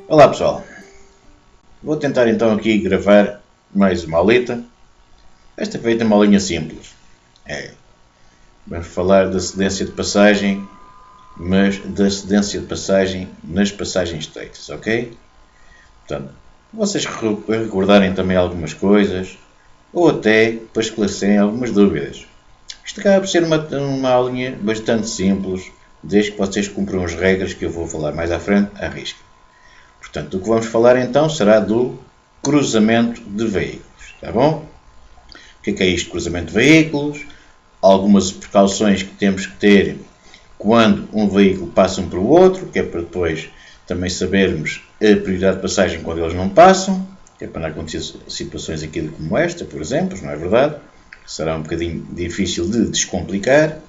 Olá pessoal, vou tentar então aqui gravar mais uma aulita. Esta feita é uma aulinha simples. Vamos falar da cedência de passagem, mas da cedência de passagem nas passagens estreitas, ok? Portanto, vocês recordarem também algumas coisas, ou até para esclarecerem algumas dúvidas. Isto acaba por ser uma aulinha bastante simples, desde que vocês cumpram as regras que eu vou falar mais à frente, à risca. Portanto, o que vamos falar então será do cruzamento de veículos, está bom? O que é isto de cruzamento de veículos? Algumas precauções que temos que ter quando um veículo passa um para o outro, que é para depois também sabermos a prioridade de passagem quando eles não passam, que é para não acontecer situações aqui como esta, por exemplo, não é verdade? Será um bocadinho difícil de descomplicar.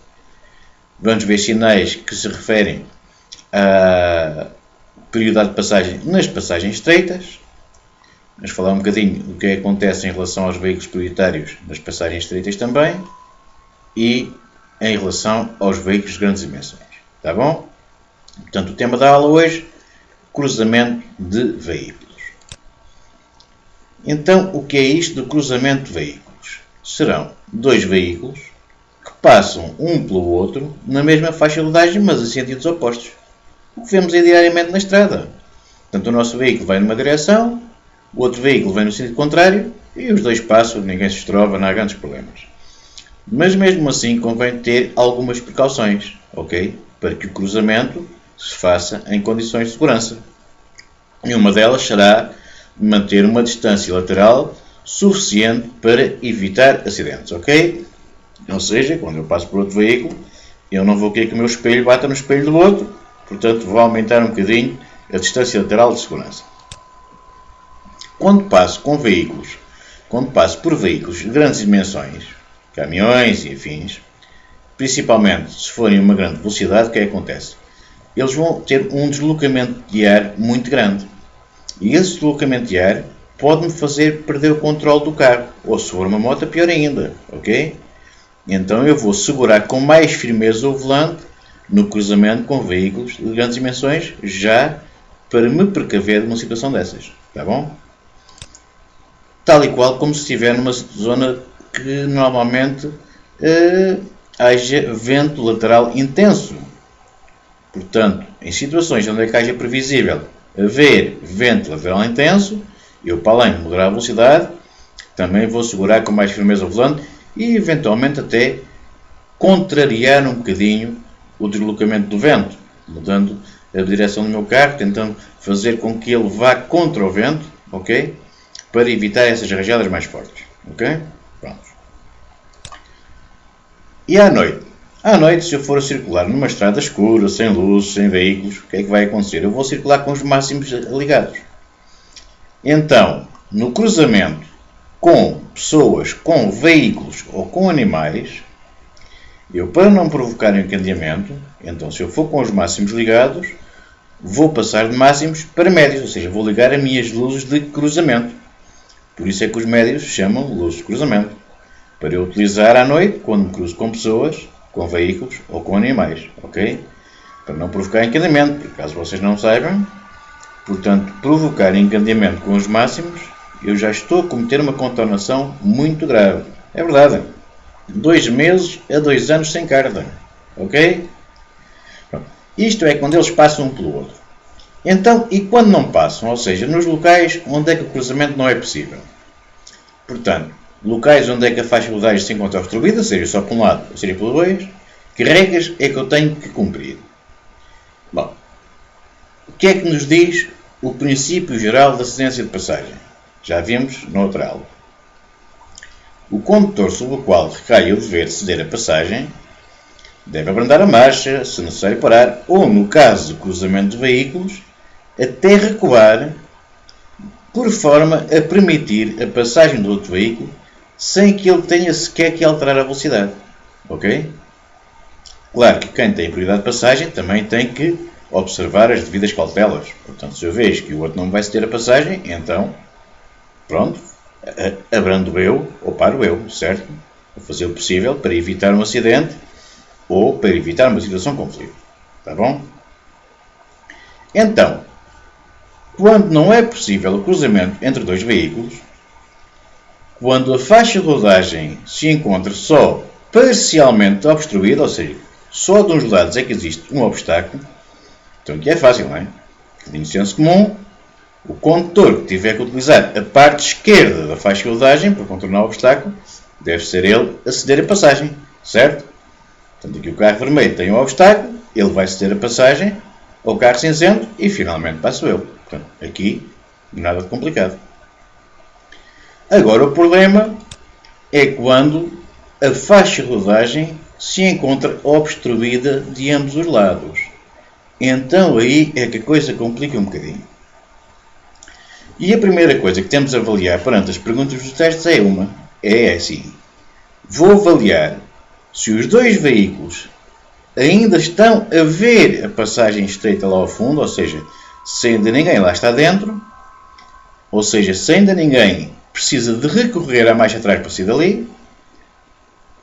Vamos ver sinais que se referem a prioridade de passagem nas passagens estreitas. Vamos falar um bocadinho do que acontece em relação aos veículos prioritários nas passagens estreitas também e em relação aos veículos de grandes dimensões. Está bom? Portanto, o tema da aula hoje, cruzamento de veículos. Então, o que é isto do cruzamento de veículos? Serão dois veículos que passam um pelo outro na mesma faixa de rodagem, mas em sentidos opostos. O que vemos diariamente na estrada. Portanto, o nosso veículo vai numa direção, o outro veículo vem no sentido contrário e os dois passam, ninguém se estrova, não há grandes problemas. Mas mesmo assim convém ter algumas precauções, ok? Para que o cruzamento se faça em condições de segurança. E uma delas será manter uma distância lateral suficiente para evitar acidentes, ok? Ou seja, quando eu passo por outro veículo, eu não vou querer que o meu espelho bata no espelho do outro. Portanto, vou aumentar um bocadinho a distância lateral de segurança. Quando passo por veículos de grandes dimensões, caminhões e afins, principalmente se forem uma grande velocidade, o que é que acontece? Eles vão ter um deslocamento de ar muito grande. E esse deslocamento de ar pode-me fazer perder o controle do carro. Ou se for uma moto, pior ainda, ok? Então eu vou segurar com mais firmeza o volante no cruzamento com veículos de grandes dimensões, já para me precaver de uma situação dessas. Está bom? Tal e qual como se estiver numa zona que normalmente haja vento lateral intenso. Portanto, em situações onde é que haja previsível haver vento lateral intenso, eu, para além de moderar a velocidade, também vou segurar com mais firmeza o volante e, eventualmente, até contrariar um bocadinho o deslocamento do vento, mudando a direção do meu carro, tentando fazer com que ele vá contra o vento, ok? Para evitar essas rajadas mais fortes, ok? Pronto. E à noite? À noite, se eu for circular numa estrada escura, sem luz, sem veículos, o que é que vai acontecer? Eu vou circular com os máximos ligados. Então, no cruzamento com pessoas, com veículos ou com animais, eu, para não provocar um encandeamento, então se eu for com os máximos ligados, vou passar de máximos para médios, ou seja, vou ligar as minhas luzes de cruzamento. Por isso é que os médios se chamam luzes de cruzamento. Para eu utilizar à noite, quando me cruzo com pessoas, com veículos ou com animais, ok? Para não provocar encandeamento, porque caso vocês não saibam, portanto, provocar encandeamento com os máximos, eu já estou a cometer uma contornação muito grave. É verdade. 2 meses a 2 anos sem carta. Ok? Pronto. Isto é quando eles passam um pelo outro. Então, e quando não passam? Ou seja, nos locais onde é que o cruzamento não é possível. Portanto, locais onde é que a faixa de rodagem se encontra obstruída, seja só por um lado ou seja pelo dois, que regras é que eu tenho que cumprir? Bom, o que é que nos diz o princípio geral da cedência de passagem? Já vimos noutra aula. O condutor sobre o qual recai o dever de ceder a passagem deve abrandar a marcha, se necessário parar, ou, no caso de cruzamento de veículos, até recuar, por forma a permitir a passagem do outro veículo sem que ele tenha sequer que alterar a velocidade. Ok? Claro que quem tem prioridade de passagem também tem que observar as devidas cautelas. Portanto, se eu vejo que o outro não vai ceder a passagem, então, pronto, abrando eu ou paro eu, certo? Vou fazer o possível para evitar um acidente ou para evitar uma situação de conflito. Está bom? Então, quando não é possível o cruzamento entre dois veículos, quando a faixa de rodagem se encontra só parcialmente obstruída, ou seja, só de uns lados é que existe um obstáculo, então aqui é fácil, não é? De senso comum, o condutor que tiver que utilizar a parte esquerda da faixa de rodagem para contornar o obstáculo, deve ser ele a ceder a passagem, certo? Portanto, aqui o carro vermelho tem um obstáculo, ele vai ceder a passagem ao carro cinzento e finalmente passo eu. Portanto, aqui nada de complicado. Agora o problema é quando a faixa de rodagem se encontra obstruída de ambos os lados. Então aí é que a coisa complica um bocadinho. E a primeira coisa que temos a avaliar perante as perguntas dos testes é assim. Vou avaliar se os dois veículos ainda estão a ver a passagem estreita lá ao fundo, ou seja, se ainda ninguém lá está dentro, ou seja, se ainda ninguém precisa de recorrer à marcha atrás para sair dali,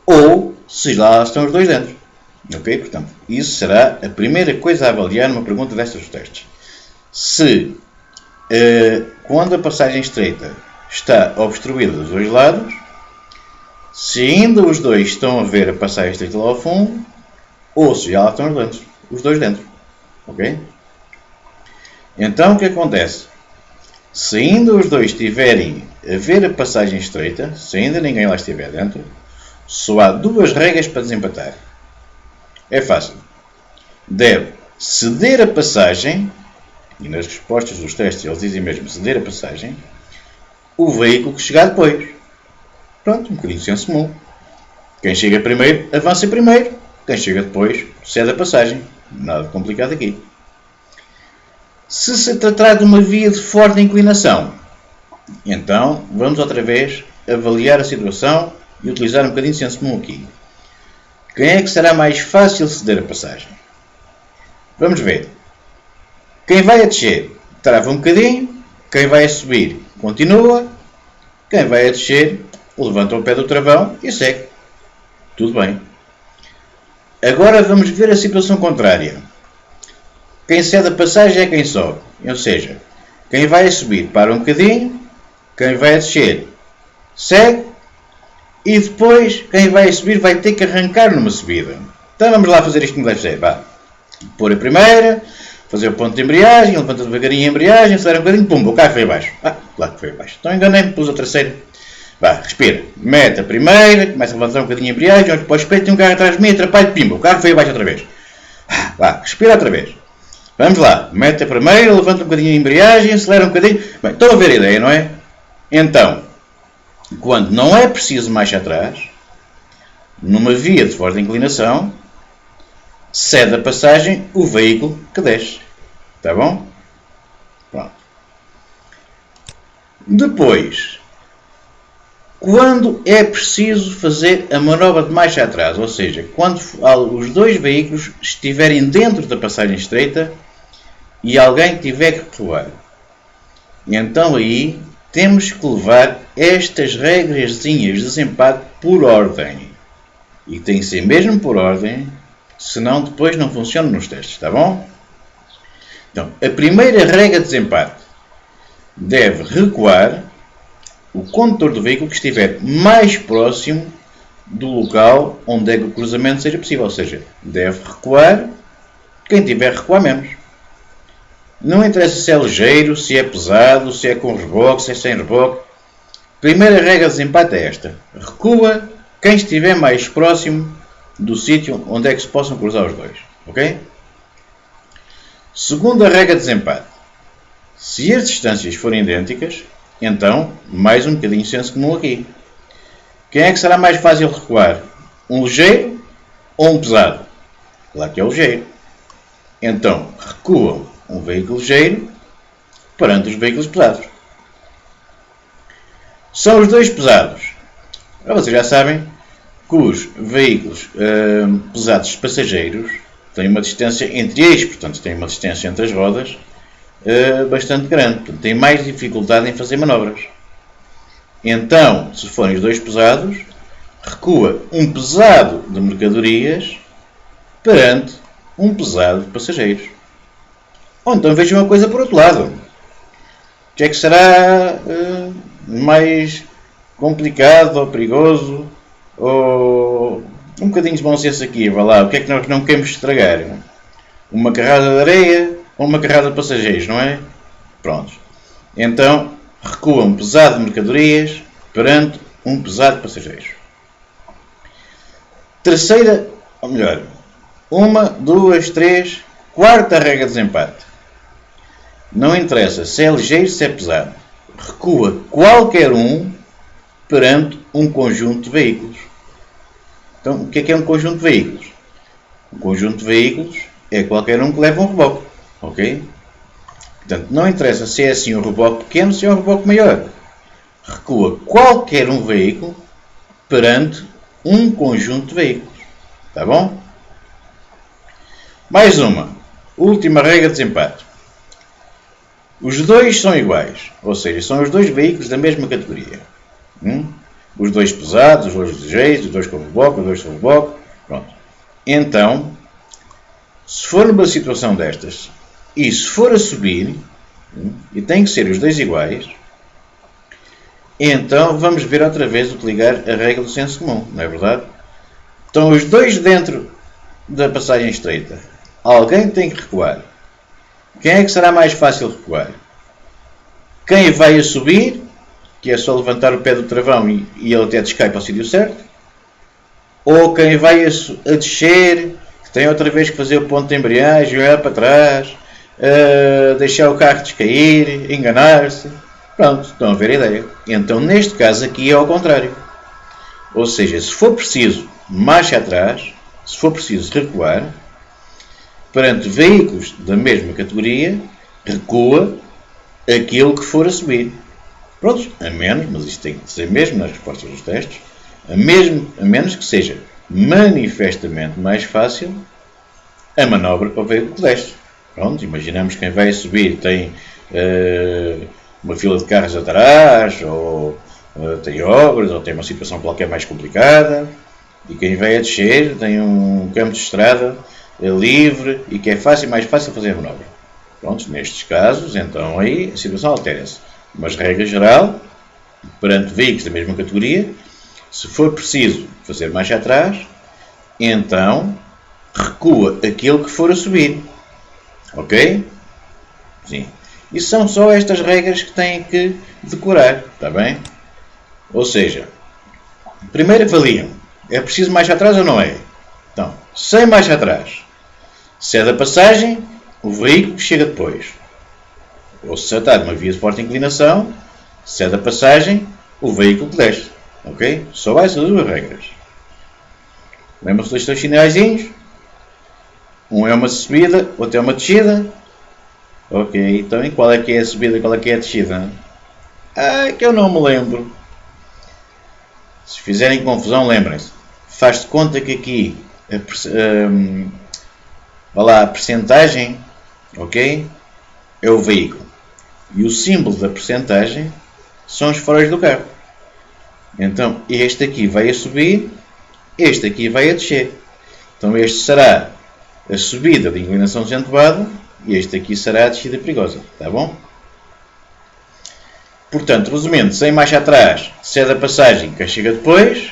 ou se lá estão os dois dentro. Ok? Portanto, isso será a primeira coisa a avaliar numa pergunta destas dos testes. Se, quando a passagem estreita está obstruída dos dois lados, se ainda os dois estão a ver a passagem estreita lá ao fundo, ou se já lá estão os dois dentro. Ok? Então, o que acontece? Se ainda os dois estiverem a ver a passagem estreita, se ainda ninguém lá estiver dentro, só há duas regras para desempatar. É fácil. Deve ceder a passagem, e nas respostas dos testes eles dizem mesmo ceder a passagem, o veículo que chegar depois. Pronto, um bocadinho de senso comum. Quem chega primeiro, avança primeiro. Quem chega depois, cede a passagem. Nada de complicado aqui. Se se tratar de uma via de forte inclinação, então vamos outra vez avaliar a situação e utilizar um bocadinho de senso comum aqui. Quem é que será mais fácil ceder a passagem? Vamos ver. Quem vai a descer, trava um bocadinho. Quem vai a subir, continua. Quem vai a descer, levanta o pé do travão e segue. Tudo bem. Agora vamos ver a situação contrária. Quem cede a passagem é quem sobe. Ou seja, quem vai a subir para um bocadinho. Quem vai a descer, segue. E depois, quem vai a subir vai ter que arrancar numa subida. Então vamos lá fazer isto como deve ser. Vá. Pôr a primeira, fazer o ponto de embreagem, levanta devagarinho a embreagem, acelera um bocadinho, pumba, o carro foi abaixo. Claro que foi abaixo. Então enganei-me, pus a terceira. Vá, respira. Mete a primeira, começa a levantar um bocadinho a embreagem, olha para o espelho, tem um carro atrás de mim, atrapalha, pimba, o carro foi abaixo outra vez. Vá, respira outra vez. Vamos lá, mete a primeira, levanta um bocadinho a embreagem, acelera um bocadinho. Bem, estão a ver a ideia, não é? Então, quando não é preciso marcha atrás, numa via de forte inclinação, cede a passagem o veículo que desce. Está bom? Pronto. Depois, quando é preciso fazer a manobra de marcha atrás, ou seja, quando os dois veículos estiverem dentro da passagem estreita e alguém tiver que recuar. E então aí temos que levar estas regrazinhas de desempate por ordem. E tem que ser mesmo por ordem, senão depois não funciona nos testes, está bom? Então, a primeira regra de desempate deve recuar o condutor do veículo que estiver mais próximo do local onde é que o cruzamento seja possível. Ou seja, deve recuar quem tiver que recuar menos. Não interessa se é ligeiro, se é pesado, se é com reboque, se é sem reboque. Primeira regra de desempate é esta. Recua quem estiver mais próximo do sítio onde é que se possam cruzar os dois. Ok? Segunda regra de desempate. Se as distâncias forem idênticas, então, mais um bocadinho de senso comum aqui. Quem é que será mais fácil recuar? Um ligeiro ou um pesado? Claro que é o ligeiro. Então, recuam um veículo ligeiro perante os veículos pesados. São os dois pesados. Vocês já sabem que os veículos pesados de passageiros têm uma distância entre eixos, portanto, têm uma distância entre as rodas bastante grande. Portanto, têm mais dificuldade em fazer manobras. Então, se forem os dois pesados, recua um pesado de mercadorias perante um pesado de passageiros. Ou então vejam uma coisa por outro lado. que é que será mais complicado ou perigoso ou um bocadinho de bom senso aqui, vá lá, o que é que nós não queremos estragar? Uma carrada de areia ou uma carrada de passageiros, não é? Pronto. Então, recua um pesado de mercadorias perante um pesado de passageiros. Terceira, ou melhor, uma, duas, três, quarta regra de desempate. Não interessa se é ligeiro, se é pesado. Recua qualquer um perante um conjunto de veículos. Então, o que é um conjunto de veículos? Um conjunto de veículos é qualquer um que leva um reboque. Ok? Portanto, não interessa se é assim um reboque pequeno, se é um reboque maior. Recua qualquer um veículo perante um conjunto de veículos. Está bom? Mais uma. Última regra de desempate. Os dois são iguais. Ou seja, são os dois veículos da mesma categoria. Os dois pesados, os dois ligeiros, os dois com reboque, os dois sem reboque. Pronto. Então, se for numa situação destas, e se for a subir, e tem que ser os dois iguais, então vamos ver outra vez utilizar a regra do senso comum, não é verdade? Estão os dois dentro da passagem estreita. Alguém tem que recuar. Quem é que será mais fácil recuar? Quem vai a subir, que é só levantar o pé do travão e ele até descai para o sítio certo? Ou quem vai a descer, que tem outra vez que fazer o ponto de embreagem, olhar para trás, deixar o carro descair, enganar-se? Pronto, estão a ver a ideia. Então, neste caso aqui é ao contrário. Ou seja, se for preciso marcha atrás, se for preciso recuar, perante veículos da mesma categoria, recua aquilo que for a subir. Pronto, a menos, mas isto tem que ser mesmo nas respostas dos testes, a menos que seja manifestamente mais fácil a manobra para o veículo que desce. Pronto, imaginamos que quem vai a subir tem uma fila de carros atrás, ou tem obras, ou tem uma situação qualquer mais complicada, e quem vai a descer tem um campo de estrada livre e que é mais fácil fazer a manobra. Pronto, nestes casos, então aí a situação altera-se. Mas, regra geral, perante veículos da mesma categoria, se for preciso fazer marcha atrás, então recua aquilo que for a subir. Ok? Sim. E são só estas regras que têm que decorar, está bem? Ou seja, primeiro avaliam, é preciso marcha atrás ou não é? Então, sem marcha atrás, se é da passagem, o veículo chega depois. Ou se está de uma via de forte inclinação, se é da passagem, o veículo que desce. Ok? Só essas duas regras. Lembram-se dos dois sinaizinhos? Um é uma subida, outro é uma descida. Ok, então e qual é que é a subida e qual é que é a descida? Que eu não me lembro. Se fizerem confusão, lembrem-se. Faz de conta que aqui a percentagem, ok, é o veículo. E o símbolo da percentagem são os faróis do carro. Então, este aqui vai a subir, este aqui vai a descer. Então, este será a subida de inclinação acentuada e este aqui será a descida perigosa. Está bom? Portanto, resumindo, sem marcha atrás, se é da passagem, quem chega depois,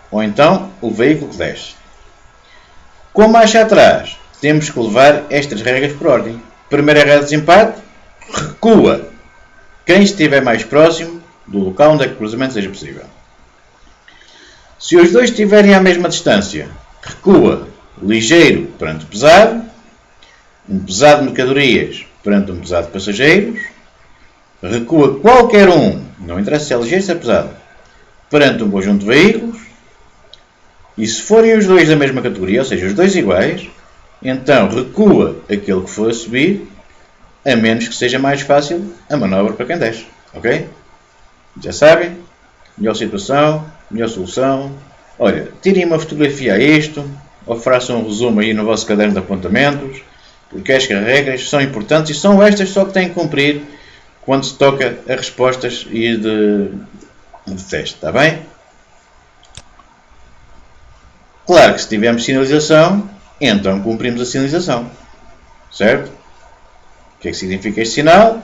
ou então o veículo que desce. Com marcha atrás, temos que levar estas regras por ordem. Primeira regra de desempate, recua quem estiver mais próximo do local onde é que o cruzamento seja possível. Se os dois estiverem à mesma distância, recua ligeiro perante o pesado, um pesado de mercadorias perante um pesado de passageiros, recua qualquer um, não interessa se é ligeiro ou se é pesado, perante um conjunto de veículos, e se forem os dois da mesma categoria, ou seja, os dois iguais, então recua aquele que for a subir, a menos que seja mais fácil a manobra para quem desce. Ok? Já sabem? Melhor situação, melhor solução. Olha, tirem uma fotografia a isto, ou façam um resumo aí no vosso caderno de apontamentos, porque estas regras são importantes e são estas só que têm que cumprir quando se toca a respostas e de teste. Está bem? Claro que se tivermos sinalização, então cumprimos a sinalização. Certo? O que é que significa este sinal?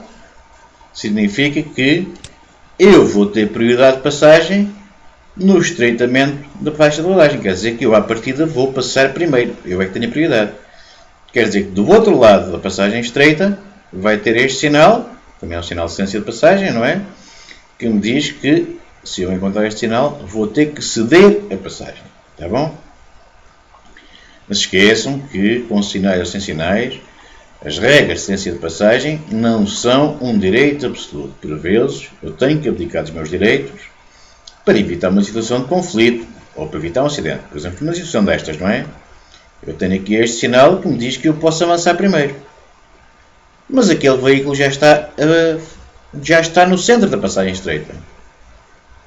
significa que eu vou ter prioridade de passagem no estreitamento da faixa de rodagem. Quer dizer que eu, à partida, vou passar primeiro. Eu é que tenho prioridade. Quer dizer que do outro lado da passagem estreita vai ter este sinal, também é um sinal de distância de passagem, não é? Que me diz que, se eu encontrar este sinal, vou ter que ceder a passagem. Está bom? Mas esqueçam que, com sinais ou sem sinais, as regras de distância de passagem não são um direito absoluto. Por vezes, eu tenho que abdicar dos meus direitos para evitar uma situação de conflito ou para evitar um acidente. Por exemplo, numa situação destas, não é? Eu tenho aqui este sinal que me diz que eu posso avançar primeiro. Mas aquele veículo já está no centro da passagem estreita.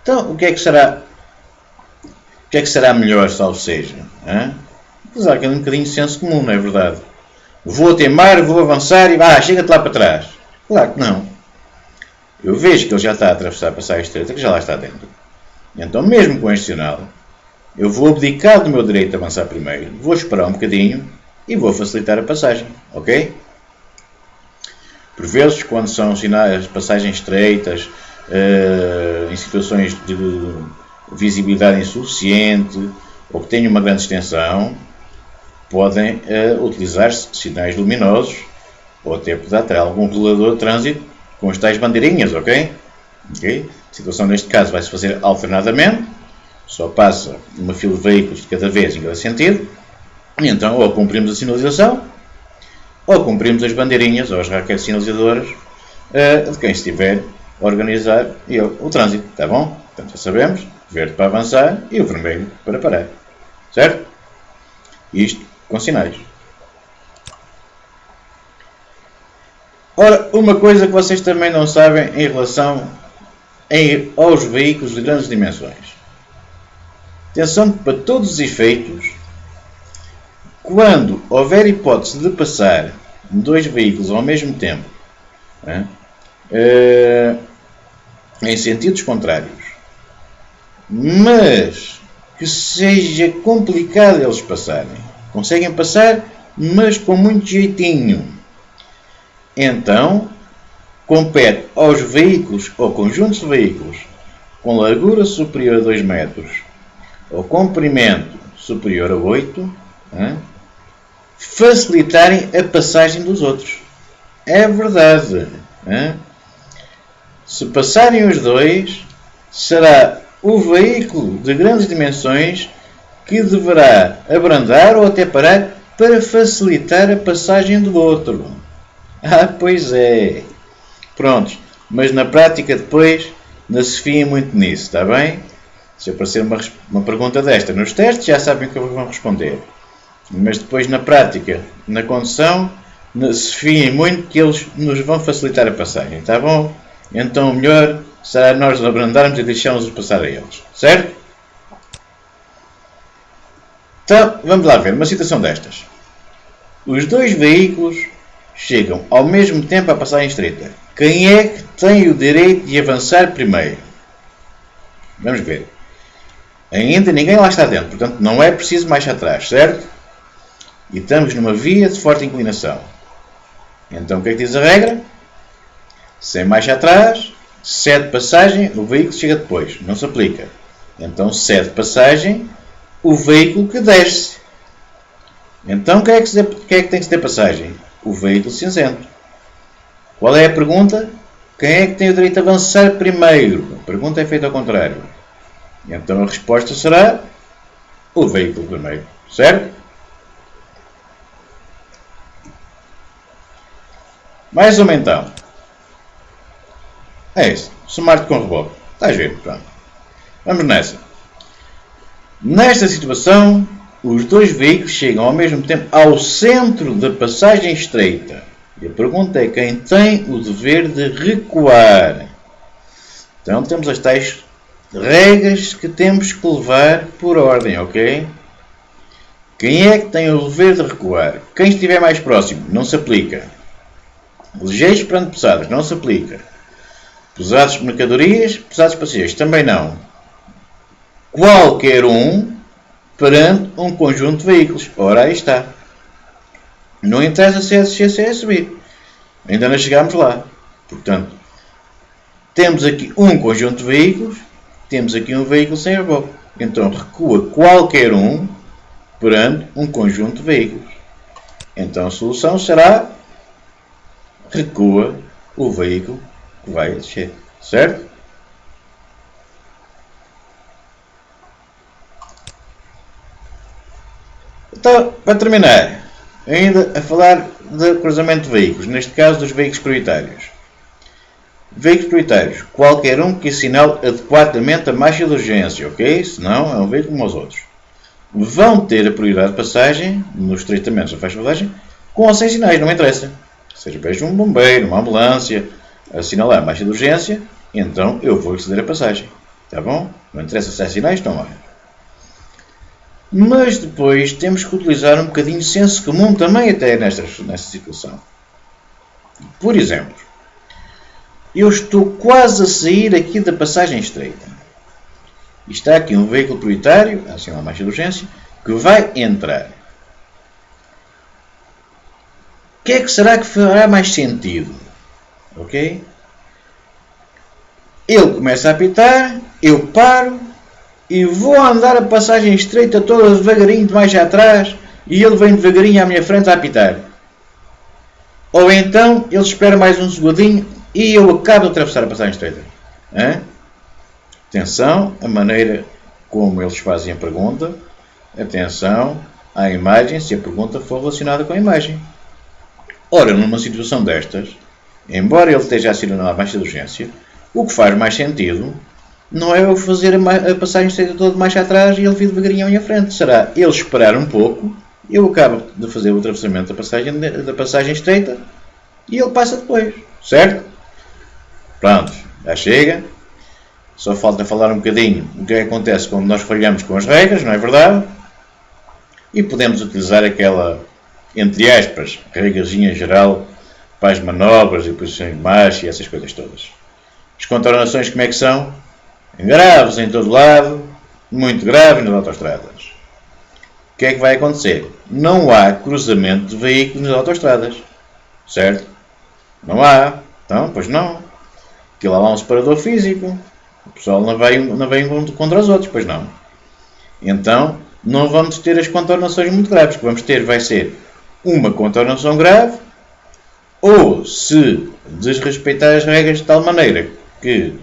Então, o que é que será melhor, salvo seja? Usar aquele um bocadinho de senso comum, não é verdade? Vou teimar, vou avançar e chega-te lá para trás. Claro que não. Eu vejo que ele já está a atravessar a passagem estreita, que já lá está dentro. Então, mesmo com este sinal, eu vou abdicar do meu direito de avançar primeiro, vou esperar um bocadinho e vou facilitar a passagem, ok? Por vezes, quando são sinais de passagens estreitas, em situações de visibilidade insuficiente ou que tenham uma grande extensão, podem utilizar-se sinais luminosos ou até poderá ter algum regulador de trânsito com as tais bandeirinhas, ok? A situação neste caso vai-se fazer alternadamente, só passa uma fila de veículos de cada vez em cada sentido, e então ou cumprimos a sinalização, ou cumprimos as bandeirinhas ou as raquetes sinalizadoras de quem estiver a organizar o trânsito, está bom? Portanto, já sabemos, verde para avançar e o vermelho para parar, certo? Isto com sinais. Ora, uma coisa que vocês também não sabem em relação aos veículos de grandes dimensões. Atenção que, para todos os efeitos, quando houver hipótese de passar dois veículos ao mesmo tempo, em sentidos contrários, mas que seja complicado eles passarem, conseguem passar, mas com muito jeitinho, então compete aos veículos ou conjuntos de veículos com largura superior a 2 metros ou comprimento superior a 8, facilitarem a passagem dos outros. É verdade. Se passarem os dois, será o veículo de grandes dimensões que deverá abrandar ou até parar para facilitar a passagem do outro. Pois é. Prontos. Mas na prática depois não se fiem muito nisso, está bem? Se aparecer uma pergunta desta nos testes, já sabem o que vão responder. Mas depois na prática, na condução, não se fiem muito que eles nos vão facilitar a passagem, está bom? Então o melhor será nós abrandarmos e deixarmos-os passar a eles, certo? Então, vamos lá ver uma situação destas. Os dois veículos chegam ao mesmo tempo à passagem estreita. Quem é que tem o direito de avançar primeiro? Vamos ver. Ainda ninguém lá está dentro, portanto não é preciso marcha atrás, certo? E estamos numa via de forte inclinação. Então o que é que diz a regra? Sem marcha atrás, cede passagem, o veículo chega depois. Não se aplica. Então cede passagem o veículo que desce. Então quem é que tem que ter passagem? O veículo cinzento. Qual é a pergunta? Quem é que tem o direito de avançar primeiro? A pergunta é feita ao contrário. Então a resposta será o veículo primeiro. Certo? Mais uma então. É isso. Somar-te com reboque. Estás a ver? Pronto. Vamos nessa. Nesta situação, os dois veículos chegam ao mesmo tempo ao centro da passagem estreita. E a pergunta é quem tem o dever de recuar. Então temos as tais regras que temos que levar por ordem, ok? Quem é que tem o dever de recuar? Quem estiver mais próximo, não se aplica. Ligeiros perante pesados, não se aplica. Pesados mercadorias, pesados passageiros, também não. Qualquer um perante um conjunto de veículos. Ora, aí está. Não interessa se é descer, se é subir. Ainda não chegámos lá. Portanto, Temos aqui um conjunto de veículos, temos aqui um veículo sem reboque. Então recua qualquer um perante um conjunto de veículos. Então a solução será recua o veículo que vai descer. Certo? Então, para terminar, ainda a falar de cruzamento de veículos, neste caso dos veículos prioritários. Veículos prioritários, qualquer um que assinale adequadamente a marcha de urgência, ok? Senão é um veículo como os outros. Vão ter a prioridade de passagem, nos tratamentos da faixa de rodagem, com ou sem sinais, não me interessa. Seja vejo um bombeiro, uma ambulância, assinalar a marcha de urgência, então eu vou ceder a passagem. Tá bom? Não interessa se há sinais, estão lá. Mas depois temos que utilizar um bocadinho de senso comum também até nesta situação. Por exemplo, eu estou quase a sair aqui da passagem estreita. E está aqui um veículo prioritário, assim uma marcha de urgência, que vai entrar. O que é que será que fará mais sentido? Ok? Ele começa a apitar, eu paro, e vou andar a passagem estreita toda devagarinho de mais atrás e ele vem devagarinho à minha frente a apitar. Ou então ele espera mais um segundinho e eu acabo de atravessar a passagem estreita. Atenção à maneira como eles fazem a pergunta. Atenção à imagem se a pergunta for relacionada com a imagem. Ora, numa situação destas, embora ele esteja a assinar a marcha de urgência, o que faz mais sentido não é eu fazer a passagem estreita toda mais atrás e ele vir devagarinho à minha frente. Será ele esperar um pouco, eu acabo de fazer o atravessamento da passagem estreita e ele passa depois. Certo? Pronto, já chega. Só falta falar um bocadinho o que acontece quando nós falhamos com as regras, não é verdade? E podemos utilizar aquela, entre aspas, regrazinha geral para as manobras e posições de marcha e essas coisas todas. As contornações como é que são? Graves em todo lado, muito graves nas autoestradas. O que é que vai acontecer? Não há cruzamento de veículos nas autoestradas. Certo? Não há. Então, pois não. Aquilo lá há um separador físico. O pessoal não vem contra os outros, pois não. Então, não vamos ter as contornações muito graves. O que vamos ter vai ser uma contornação grave ou se desrespeitar as regras de tal maneira que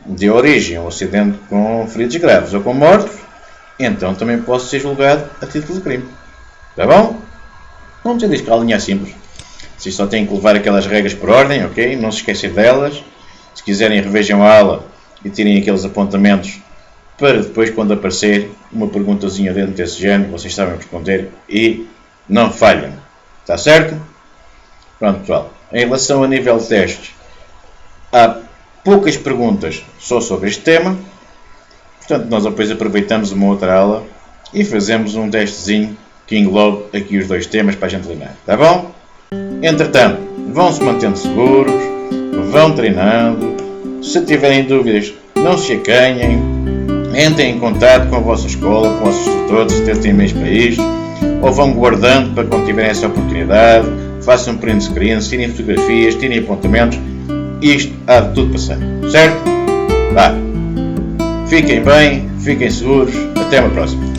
de origem a um acidente com feridos graves ou com mortos, então também posso ser julgado a título de crime. Está bom? Não te diz que a linha é simples. Vocês só têm que levar aquelas regras por ordem, ok? Não se esquecer delas. Se quiserem, revejam a aula e tirem aqueles apontamentos para depois, quando aparecer uma perguntazinha dentro desse género, vocês sabem responder e não falham. Está certo? Pronto, pessoal. Em relação a nível de testes, há poucas perguntas só sobre este tema. Portanto, nós depois aproveitamos uma outra aula e fazemos um testezinho que englobe aqui os dois temas para a gente treinar. Está bom? Entretanto, vão-se mantendo seguros, vão treinando. Se tiverem dúvidas, não se acanhem. Entrem em contato com a vossa escola, com os vossos instrutores, se têm e-mails para isto, ou vão guardando para quando tiverem essa oportunidade. Façam print screens, tirem fotografias, tirem apontamentos. Isto há de tudo passar, certo? Vá. Fiquem bem, fiquem seguros. Até uma próxima.